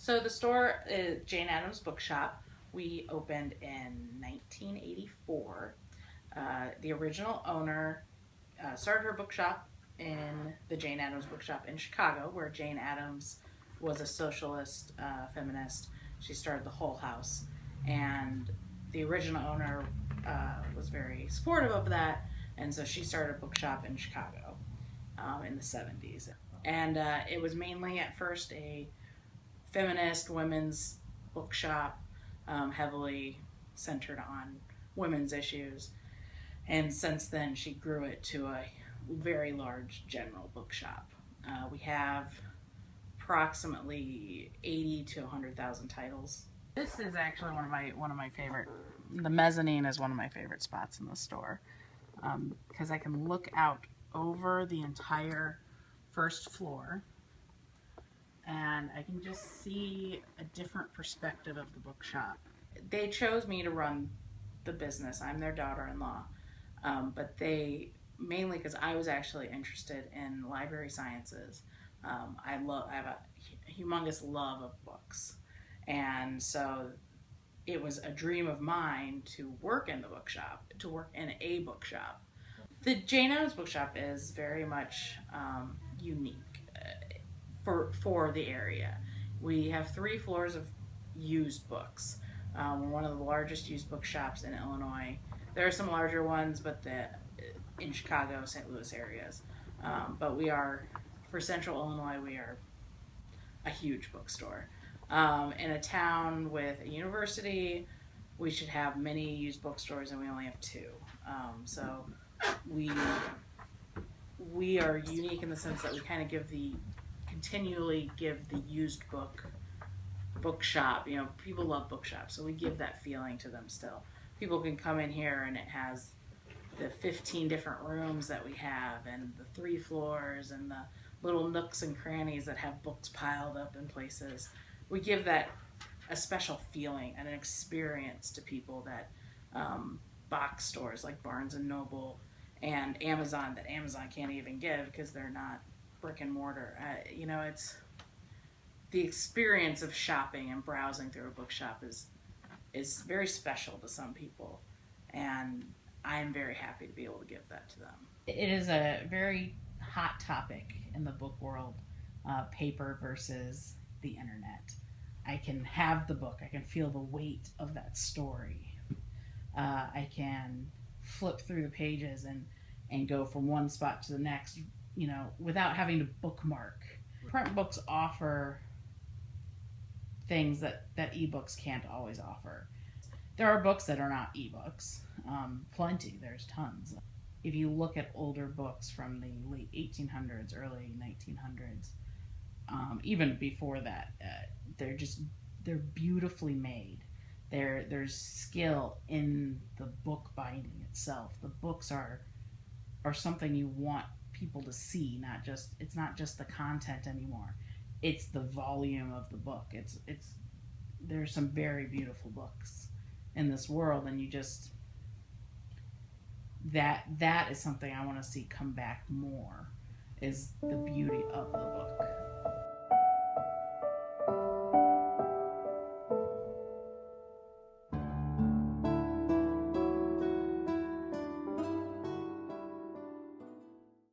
So the store is Jane Addams Bookshop. We opened in 1984. The original owner started her bookshop in the Jane Addams Bookshop in Chicago, where Jane Addams was a socialist feminist. She started the Whole House, and the original owner was very supportive of that, and so she started a bookshop in Chicago in the 70s. And it was mainly at first a feminist women's bookshop, heavily centered on women's issues. And since then, she grew it to a very large general bookshop. We have approximately 80 to 100,000 titles. This is actually one of my favorite. The mezzanine is one of my favorite spots in the store because I can look out over the entire first floor, and I can just see a different perspective of the bookshop. They chose me to run the business. I'm their daughter-in-law, but they mainly because I was actually interested in library sciences. I have a humongous love of books, and so it was a dream of mine to work in the bookshop, to work in a bookshop. The Jane Addams Bookshop is very much unique for the area. We have 3 floors of used books. We're one of the largest used bookshops in Illinois. There are some larger ones, but in Chicago, St. Louis areas. But we are, for Central Illinois, we are a huge bookstore. In a town with a university, we should have many used bookstores, and we only have 2. So we are unique in the sense that we kind of continually give the used bookshop, people love bookshops, so we give that feeling to them still. People can come in here and it has the 15 different rooms that we have, and the 3 floors, and the little nooks and crannies that have books piled up in places. We give that a special feeling and an experience to people that box stores like Barnes and Noble and Amazon, that Amazon can't even give because they're not brick and mortar. It's the experience of shopping and browsing through a bookshop is very special to some people, and I am very happy to be able to give that to them. It is a very hot topic in the book world, paper versus the internet. I can have the book, I can feel the weight of that story. I can flip through the pages and go from one spot to the next, without having to bookmark. Print books offer things that ebooks can't always offer. There are books that are not ebooks, plenty, there's tons. If you look at older books from the late 1800s, early 1900s, even before that, they're beautifully made. There's skill in the book binding itself. The books are something you want people to see, it's not just the content anymore. It's the volume of the book. There's some very beautiful books in this world, and that is something I want to see come back more, is the beauty of the book.